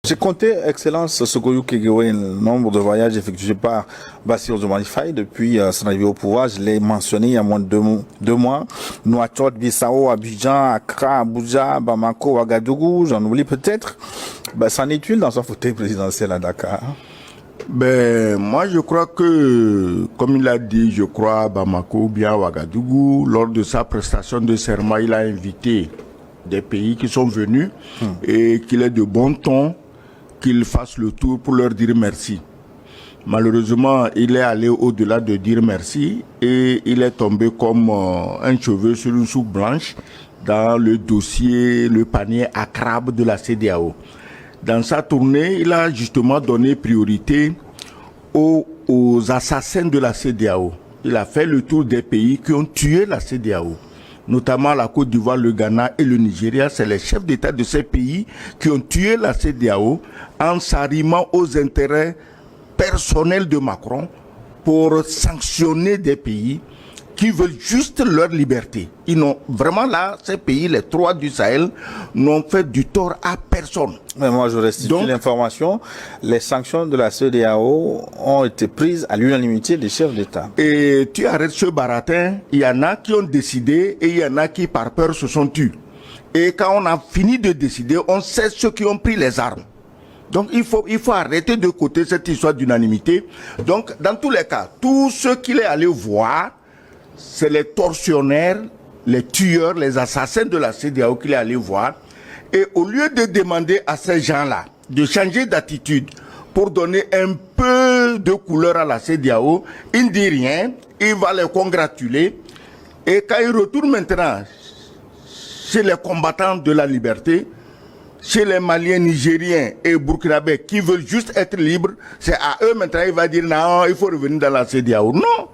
J'ai compté, Excellence Sogoyou Kegewe, le nombre de voyages effectués par Bassirou Diomaye Faye depuis son arrivée au pouvoir. Je l'ai mentionné il y a moins de 2 mois. Nouakchott, Bissau, Abidjan, Accra, Abuja, Bamako, Ouagadougou, j'en oublie peut-être. S'en est-il dans son fauteuil présidentiel à Dakar? Moi je crois que, comme il a dit, je crois, Bamako, bien Ouagadougou, lors de sa prestation de serment, il a invité des pays qui sont venus et qu'il est de bon ton qu'il fasse le tour pour leur dire merci. Malheureusement, il est allé au-delà de dire merci et il est tombé comme un cheveu sur une soupe blanche dans le dossier, le panier à crabe de la CEDEAO. Dans sa tournée, il a justement donné priorité aux assassins de la CEDEAO. Il a fait le tour des pays qui ont tué la CEDEAO, notamment la Côte d'Ivoire, le Ghana et le Nigeria. C'est les chefs d'État de ces pays qui ont tué la CEDEAO en s'arrimant aux intérêts personnels de Macron pour sanctionner des pays qui veulent juste leur liberté. Ils n'ont vraiment là, ces pays, les 3 du Sahel, n'ont fait du tort à personne. Mais moi, je restitue l'information. Les sanctions de la CEDEAO ont été prises à l'unanimité des chefs d'État. Et tu arrêtes ce baratin, il y en a qui ont décidé et il y en a qui, par peur, se sont tus. Et quand on a fini de décider, on sait ceux qui ont pris les armes. Donc il faut arrêter de côté cette histoire d'unanimité. Donc, dans tous les cas, tous ceux qu'il est allé voir, c'est les tortionnaires, les tueurs, les assassins de la CEDEAO qu'il est allé voir. Et au lieu de demander à ces gens-là de changer d'attitude pour donner un peu de couleur à la CEDEAO, il ne dit rien, il va les congratuler. Et quand il retourne maintenant chez les combattants de la liberté, chez les Maliens, Nigériens et Burkinabés qui veulent juste être libres, c'est à eux maintenant il va dire non, il faut revenir dans la CEDEAO. Non!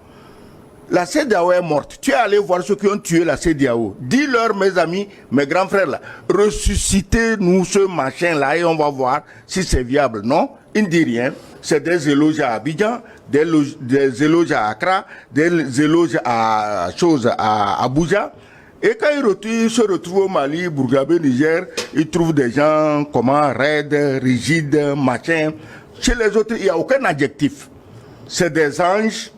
La CEDEAO est morte. Tu es allé voir ceux qui ont tué la CEDEAO. Dis-leur, mes amis, mes grands frères là, ressuscitez-nous ce machin-là et on va voir si c'est viable. Non, il ne dit rien. C'est des éloges à Abidjan, des éloges à Accra, des éloges à Abuja. Et quand il se retrouve au Mali, Burkinabé, Niger, il trouve des gens raides, rigides, machin. Chez les autres, il n'y a aucun adjectif. C'est des anges,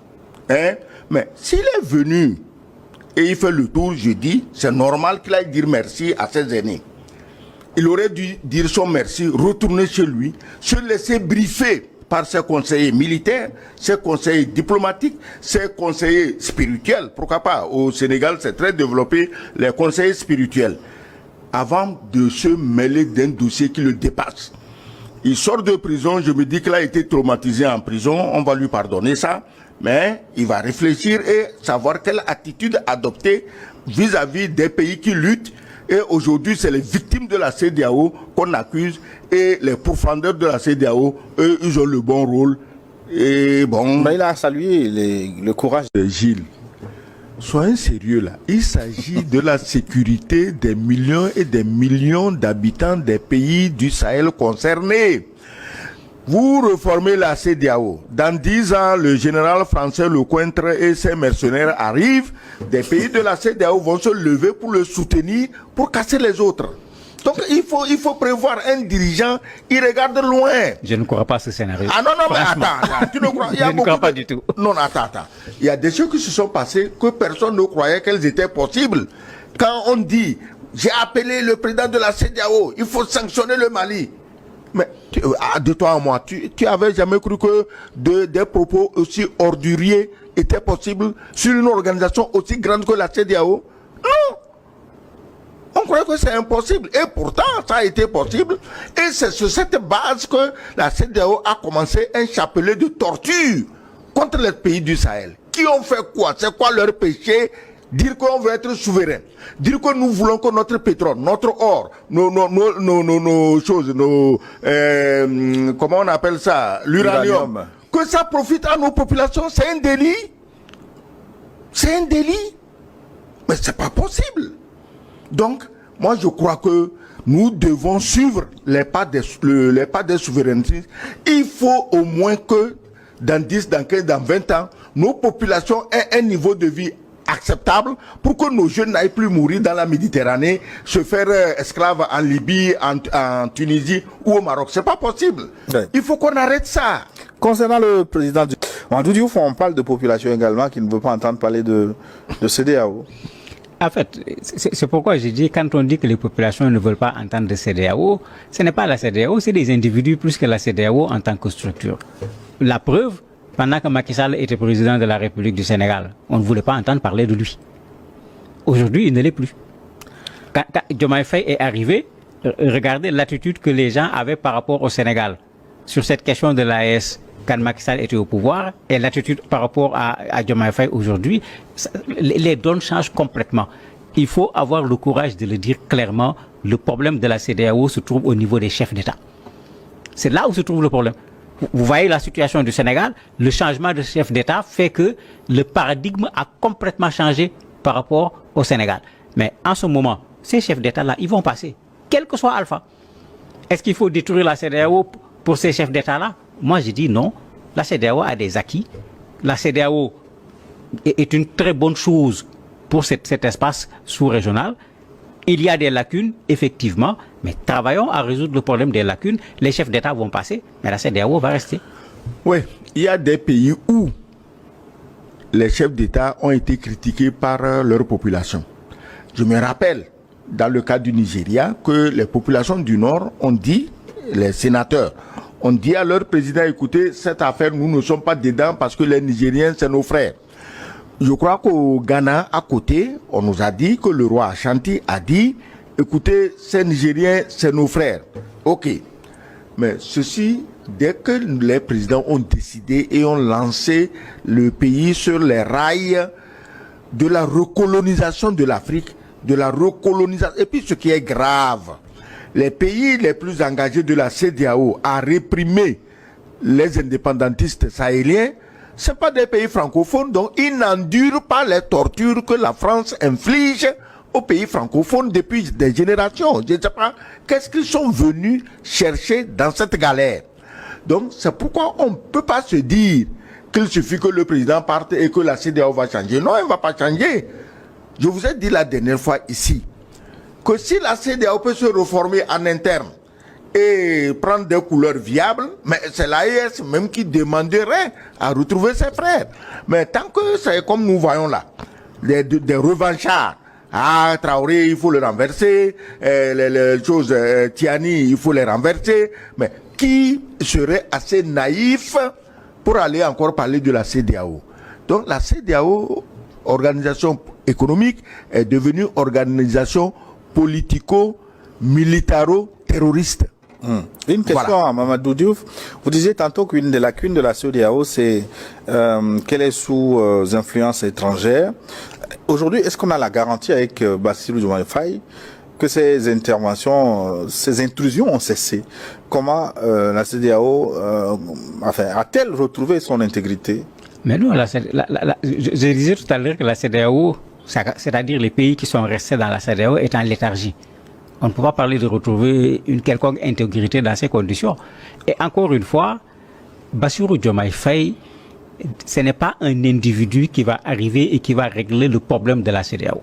hein. Mais s'il est venu et il fait le tour, je dis, c'est normal qu'il aille dire merci à ses aînés. Il aurait dû dire son merci, retourner chez lui, se laisser briefer par ses conseillers militaires, ses conseillers diplomatiques, ses conseillers spirituels. Pourquoi pas? Au Sénégal, c'est très développé, les conseillers spirituels. Avant de se mêler d'un dossier qui le dépasse. Il sort de prison, je me dis qu'il a été traumatisé en prison, on va lui pardonner ça. Mais il va réfléchir et savoir quelle attitude adopter vis-à-vis des pays qui luttent. Et aujourd'hui, c'est les victimes de la CEDEAO qu'on accuse. Et les pourfendeurs de la CEDEAO, eux, ils ont le bon rôle. Et bon... Mais il a salué le courage de Gilles. Soyez sérieux là. Il s'agit de la sécurité des millions et des millions d'habitants des pays du Sahel concernés. Vous reformez la CEDEAO. Dans 10 ans, le général français Lecointre et ses mercenaires arrivent. Des pays de la CEDEAO vont se lever pour le soutenir, pour casser les autres. Donc il faut prévoir un dirigeant, il regarde loin. Je ne crois pas à ce scénario. Ah non, mais attends, tu ne crois, je ne crois pas du tout. Non, attends. Il y a des choses qui se sont passées que personne ne croyait qu'elles étaient possibles. Quand on dit, j'ai appelé le président de la CEDEAO, il faut sanctionner le Mali. Mais de toi à moi, tu avais jamais cru que des propos aussi orduriers étaient possibles sur une organisation aussi grande que la CEDEAO? Non! On croyait que c'est impossible. Et pourtant, ça a été possible. Et c'est sur cette base que la CEDEAO a commencé un chapelet de torture contre les pays du Sahel. Qui ont fait quoi? C'est quoi leur péché? Dire qu'on veut être souverain, dire que nous voulons que notre pétrole, notre or, nos choses, comment on appelle ça, l'uranium, que ça profite à nos populations, c'est un délit. C'est un délit. Mais c'est pas possible. Donc, moi je crois que nous devons suivre les pas des souverainistes. Il faut au moins que dans 10, dans 15, dans 20 ans, nos populations aient un niveau de vie acceptable pour que nos jeunes n'aillent plus mourir dans la Méditerranée, se faire esclaves en Libye, en Tunisie ou au Maroc. C'est pas possible. Ouais. Il faut qu'on arrête ça. Concernant le président du Mamadou Diouf, on parle de population également qui ne veut pas entendre parler de CEDEAO. En fait, c'est pourquoi j'ai dit, quand on dit que les populations ne veulent pas entendre de CEDEAO, ce n'est pas la CEDEAO, c'est des individus plus que la CEDEAO en tant que structure. La preuve, pendant que Macky Sall était président de la République du Sénégal, on ne voulait pas entendre parler de lui. Aujourd'hui, il ne l'est plus. Quand Diomaye Faye est arrivé, regardez l'attitude que les gens avaient par rapport au Sénégal sur cette question de l'AES quand Macky Sall était au pouvoir et l'attitude par rapport à Diomaye Faye aujourd'hui, les donnes changent complètement. Il faut avoir le courage de le dire clairement, le problème de la CEDEAO se trouve au niveau des chefs d'État. C'est là où se trouve le problème. Vous voyez la situation du Sénégal, le changement de chef d'État fait que le paradigme a complètement changé par rapport au Sénégal. Mais en ce moment, ces chefs d'État-là, ils vont passer, quel que soit Alpha. Est-ce qu'il faut détruire la CEDEAO pour ces chefs d'État-là? Moi, je dis non. La CEDEAO a des acquis. La CEDEAO est une très bonne chose pour cet espace sous-régional. Il y a des lacunes, effectivement, mais travaillons à résoudre le problème des lacunes. Les chefs d'État vont passer, mais la CEDEAO va rester. Oui, il y a des pays où les chefs d'État ont été critiqués par leur population. Je me rappelle, dans le cas du Nigeria, que les populations du Nord ont dit, les sénateurs, ont dit à leur président, écoutez, cette affaire, nous ne sommes pas dedans parce que les Nigériens, c'est nos frères. Je crois qu'au Ghana, à côté, on nous a dit que le roi Ashanti a dit, écoutez, ces Nigériens, c'est nos frères. Ok. Mais ceci, dès que les présidents ont décidé et ont lancé le pays sur les rails de la recolonisation de l'Afrique, de la recolonisation, et puis ce qui est grave, les pays les plus engagés de la CEDEAO à réprimer les indépendantistes sahéliens, ce ne sont pas des pays francophones, donc ils n'endurent pas les tortures que la France inflige aux pays francophones depuis des générations. Je ne sais pas qu'est-ce qu'ils sont venus chercher dans cette galère. Donc c'est pourquoi on ne peut pas se dire qu'il suffit que le président parte et que la CEDEAO va changer. Non, elle ne va pas changer. Je vous ai dit la dernière fois ici que si la CEDEAO peut se reformer en interne et prendre des couleurs viables, mais c'est l'AES même qui demanderait à retrouver ses frères. Mais tant que c'est comme nous voyons là, des revanchards, ah, Traoré, il faut le renverser, les choses, Tiani, il faut les renverser, mais qui serait assez naïf pour aller encore parler de la CEDEAO? Donc la CEDEAO, organisation économique, est devenue organisation politico-militaro-terroriste. Une question à Mamadou Diouf. Vous disiez tantôt qu'une des lacunes de la CEDEAO, c'est qu'elle est sous influence étrangère. Aujourd'hui, est-ce qu'on a la garantie avec Bassirou Diomaye Faye que ces interventions, ces intrusions ont cessé? Comment la CEDEAO a-t-elle retrouvé son intégrité? Mais non, je disais tout à l'heure que la CEDEAO, c'est-à-dire les pays qui sont restés dans la CEDEAO, est en léthargie. On ne peut pas parler de retrouver une quelconque intégrité dans ces conditions. Et encore une fois, Bassirou Diomaye Faye, ce n'est pas un individu qui va arriver et qui va régler le problème de la CEDEAO.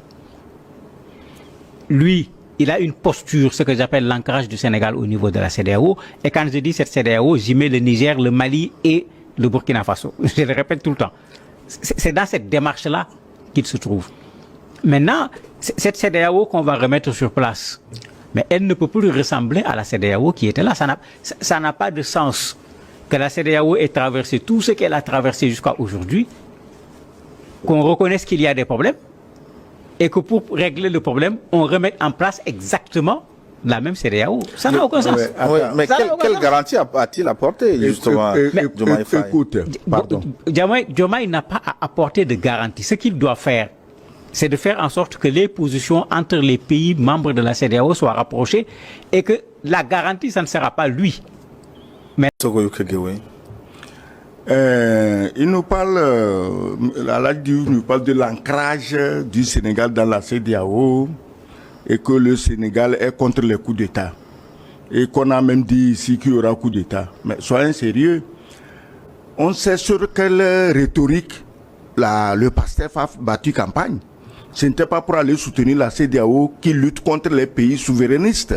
Lui, il a une posture, ce que j'appelle l'ancrage du Sénégal au niveau de la CEDEAO. Et quand je dis cette CEDEAO, j'y mets le Niger, le Mali et le Burkina Faso. Je le répète tout le temps. C'est dans cette démarche-là qu'il se trouve. Maintenant, cette CEDEAO qu'on va remettre sur place, mais elle ne peut plus ressembler à la CEDEAO qui était là. Ça n'a pas de sens que la CEDEAO ait traversé tout ce qu'elle a traversé jusqu'à aujourd'hui, qu'on reconnaisse qu'il y a des problèmes, et que pour régler le problème, on remette en place exactement la même CEDEAO. Ça n'a aucun sens. Mais quelle garantie a-t-il apporté, justement, Diomaye Faye? Écoute, pardon. Diomaye n'a pas à apporter de garantie. Ce qu'il doit faire, c'est de faire en sorte que les positions entre les pays membres de la CEDEAO soient rapprochées et que la garantie, ça ne sera pas lui. Mais il nous parle, nous parle de l'ancrage du Sénégal dans la CEDEAO et que le Sénégal est contre les coups d'État. Et qu'on a même dit ici qu'il y aura coup d'État. Mais soyons sérieux, on sait sur quelle rhétorique le PASTEF a battu campagne. Ce n'était pas pour aller soutenir la CEDEAO qui lutte contre les pays souverainistes.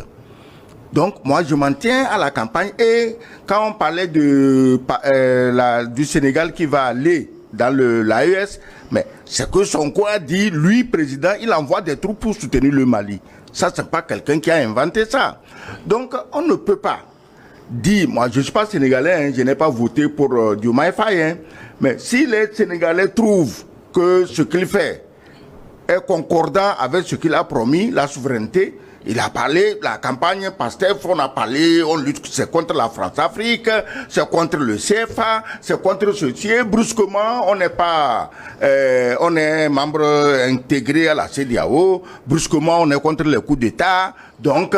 Donc, moi, je m'en tiens à la campagne. Et quand on parlait du Sénégal qui va aller dans l'AES, mais c'est que Sonko a dit, lui, président, il envoie des troupes pour soutenir le Mali. Ça, c'est pas quelqu'un qui a inventé ça. Donc, on ne peut pas dire, moi, je ne suis pas sénégalais, hein, je n'ai pas voté pour Diomaye Faye, hein, mais si les Sénégalais trouvent que ce qu'il fait est concordant avec ce qu'il a promis, la souveraineté, il a parlé, la campagne PASTEF, on a parlé, on lutte, c'est contre la France-Afrique, c'est contre le CFA, c'est contre ceci. Et brusquement, on n'est pas, on est membre intégré à la CEDEAO. Brusquement, on est contre les coups d'État. Donc,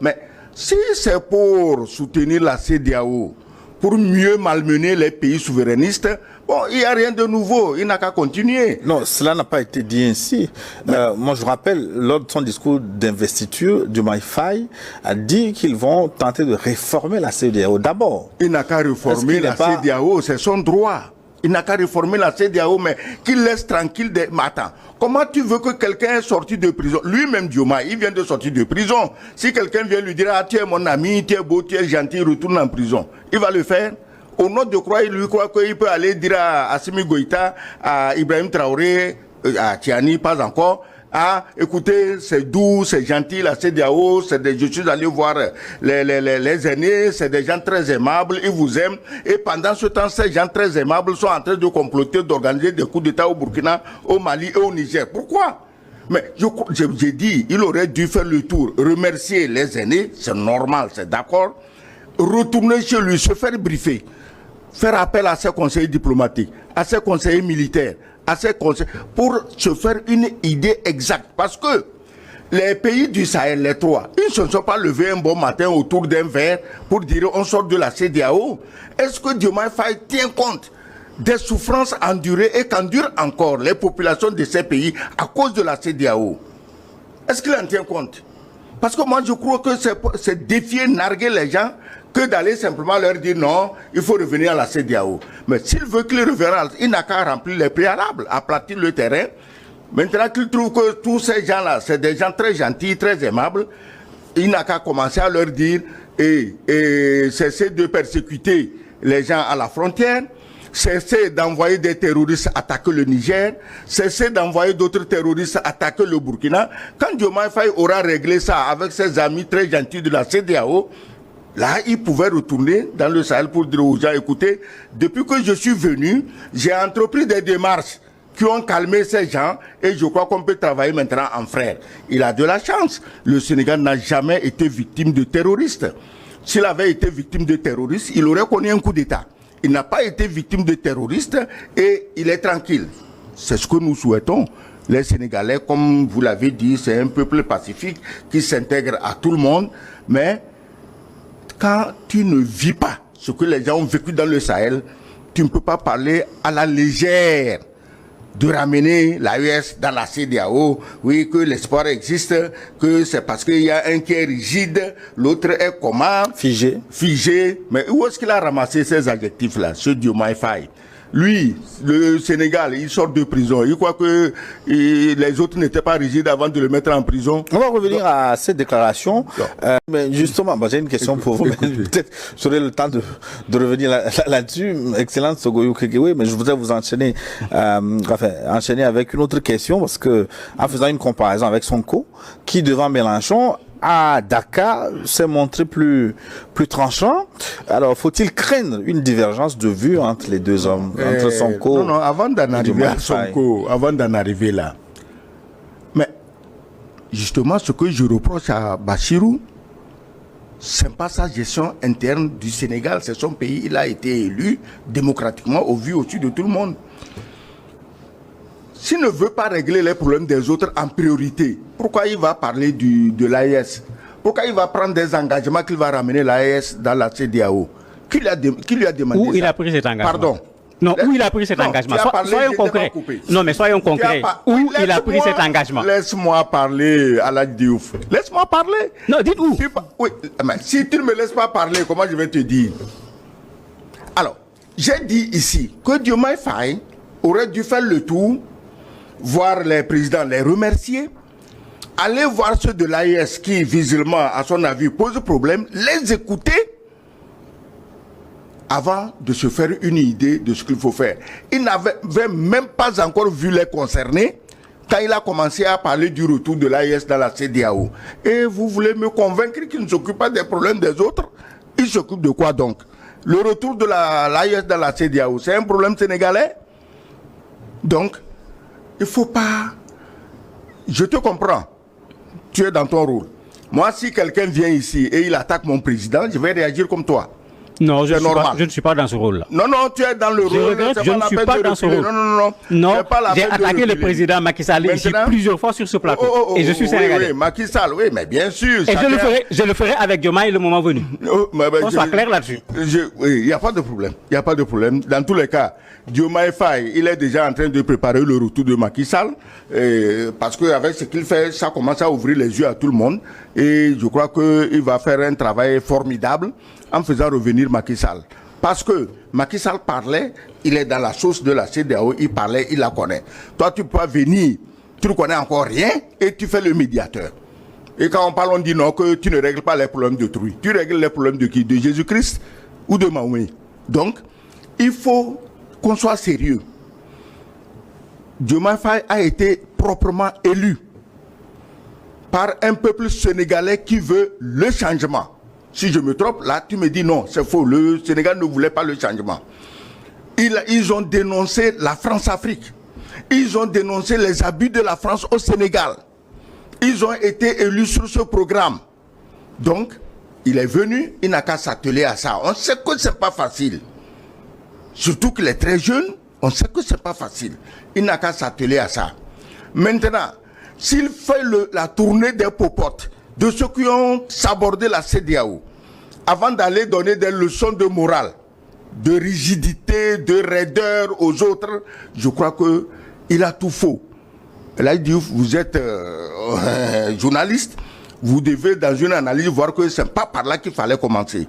mais si c'est pour soutenir la CEDEAO, pour mieux malmener les pays souverainistes, bon, il n'y a rien de nouveau, il n'a qu'à continuer. Non, cela n'a pas été dit ainsi. Moi, je rappelle, lors de son discours d'investiture, Diomaye Faye a dit qu'ils vont tenter de réformer la CEDEAO d'abord. Il n'a qu'à réformer la CEDEAO, c'est son droit. Il n'a qu'à réformer la CEDEAO, mais qu'il laisse tranquille des... Mais attends, comment tu veux que quelqu'un est sorti de prison? Lui-même, Diomaye, il vient de sortir de prison. Si quelqu'un vient lui dire, ah, tu es mon ami, tu es beau, tu es gentil, retourne en prison, il va le faire? Au nom de quoi, il lui croit qu'il peut aller dire à Assimi Goïta, à Ibrahim Traoré, à Tiani, pas encore, ah, écoutez, c'est doux, c'est gentil, la CEDEAO, je suis allé voir les aînés, c'est des gens très aimables, ils vous aiment. Et pendant ce temps, ces gens très aimables sont en train de comploter, d'organiser des coups d'État au Burkina, au Mali et au Niger. Pourquoi? Mais j'ai dit, il aurait dû faire le tour, remercier les aînés, c'est normal, c'est d'accord, retourner chez lui, se faire briefer, faire appel à ses conseillers diplomatiques, à ses conseillers militaires, à ses conseillers, pour se faire une idée exacte. Parce que les pays du Sahel, les trois, ils ne se sont pas levés un bon matin autour d'un verre pour dire on sort de la CEDEAO. Est-ce que Diomaye Faye tient compte des souffrances endurées et qu'endurent encore les populations de ces pays à cause de la CEDEAO? Est-ce qu'il en tient compte? Parce que moi je crois que c'est défier, narguer les gens que d'aller simplement leur dire non, il faut revenir à la CEDEAO. Mais s'il veut qu'il revienne, il n'a qu'à remplir les préalables, aplatir le terrain. Maintenant qu'il trouve que tous ces gens-là, c'est des gens très gentils, très aimables, il n'a qu'à commencer à leur dire et cesser de persécuter les gens à la frontière, cesser d'envoyer des terroristes attaquer le Niger, cesser d'envoyer d'autres terroristes attaquer le Burkina. Quand Diomaye Faye aura réglé ça avec ses amis très gentils de la CEDEAO, là, il pouvait retourner dans le Sahel pour dire aux gens, écoutez, depuis que je suis venu, j'ai entrepris des démarches qui ont calmé ces gens et je crois qu'on peut travailler maintenant en frère. Il a de la chance. Le Sénégal n'a jamais été victime de terroristes. S'il avait été victime de terroristes, il aurait connu un coup d'État. Il n'a pas été victime de terroristes et il est tranquille. C'est ce que nous souhaitons. Les Sénégalais, comme vous l'avez dit, c'est un peuple pacifique qui s'intègre à tout le monde, mais quand tu ne vis pas ce que les gens ont vécu dans le Sahel, tu ne peux pas parler à la légère de ramener l'AES dans la CEDEAO. Oui, que l'espoir existe, que c'est parce qu'il y a un qui est rigide, l'autre est comment? Figé. Figé. Mais où est-ce qu'il a ramassé ces adjectifs-là, ce Diomaye Faye? Lui, le Sénégal, il sort de prison. Il croit que les autres n'étaient pas rigides avant de le mettre en prison. On va revenir à cette déclaration. Mais justement, j'ai une question pour vous. Peut-être j'aurai le temps de revenir là-dessus. Excellente Sogoyou Kegewe, mais je voudrais vous enchaîner avec une autre question parce que, en faisant une comparaison avec Sonko, qui devant Mélenchon, à Dakar, s'est montré plus tranchant. Alors, faut-il craindre une divergence de vue entre les deux hommes, entre Sonko? Non, avant d'en arriver à Sonko, avant d'en arriver là. Mais, justement, ce que je reproche à Bassirou, c'est pas sa gestion interne du Sénégal, c'est son pays, il a été élu démocratiquement au vu au-dessus de tout le monde. S'il ne veut pas régler les problèmes des autres en priorité, pourquoi il va parler de l'AES? Pourquoi il va prendre des engagements qu'il va ramener l'AES dans la CEDEAO? Qui lui a demandé Où ça? il a pris cet engagement? Pardon. Non, où il a pris cet engagement? Soyons concrets. Non, mais soyons concrets. Où il a pris cet engagement? Laisse-moi parler, Aladji Diouf. Laisse-moi parler. Non, dites où? Oui, mais si tu ne me laisses pas parler, comment je vais te dire? Alors, j'ai dit ici que Diomaye Faye aurait dû faire le tour, voir les présidents, les remercier, aller voir ceux de l'AES qui, visiblement, à son avis, posent problème, les écouter avant de se faire une idée de ce qu'il faut faire. Il n'avait même pas encore vu les concernés quand il a commencé à parler du retour de l'AES dans la CEDEAO. Et vous voulez me convaincre qu'il ne s'occupe pas des problèmes des autres? Il s'occupe de quoi donc? Le retour de l'AES dans la CEDEAO, c'est un problème sénégalais? Donc, il ne faut pas... Je te comprends. Tu es dans ton rôle. Moi, si quelqu'un vient ici et il attaque mon président, je vais réagir comme toi. Non, je ne suis pas dans ce rôle-là. Non, tu es dans le rôle. Je regrette, je ne suis pas dans ce rôle. Non, j'ai attaqué le président Macky Sall ici plusieurs fois sur ce plateau. Et je suis sénégalais. Oui, Macky Sall, oui, mais bien sûr. Et je le ferai avec Diomaye le moment venu. On soit clair là-dessus. Oui, il n'y a pas de problème. Il n'y a pas de problème. Dans tous les cas, Diomaye Faye, il est déjà en train de préparer le retour de Macky Sall. Parce qu'avec ce qu'il fait, ça commence à ouvrir les yeux à tout le monde. Et je crois qu'il va faire un travail formidable en faisant revenir Macky Sall. Parce que Macky Sall parlait, il est dans la sauce de la CEDEAO, il parlait, il la connaît. Toi, tu peux venir, tu ne connais encore rien et tu fais le médiateur. Et quand on parle, on dit non, que tu ne règles pas les problèmes d'autrui. Tu règles les problèmes de qui? De Jésus-Christ ou de Mahomet? Donc, il faut qu'on soit sérieux. Diomaye Faye a été proprement élu par un peuple sénégalais qui veut le changement. Si je me trompe, là, tu me dis non, c'est faux. Le Sénégal ne voulait pas le changement. Ils ont dénoncé la France-Afrique. Ils ont dénoncé les abus de la France au Sénégal. Ils ont été élus sur ce programme. Donc, il est venu, il n'a qu'à s'atteler à ça. On sait que c'est pas facile. Surtout qu'il est très jeune, on sait que c'est pas facile. Il n'a qu'à s'atteler à ça. Maintenant, s'il fait la tournée des popotes, de ceux qui ont sabordé la CEDEAO, avant d'aller donner des leçons de morale, de rigidité, de raideur aux autres, je crois qu'il a tout faux. Là, il dit, vous êtes journaliste, vous devez dans une analyse voir que ce n'est pas par là qu'il fallait commencer.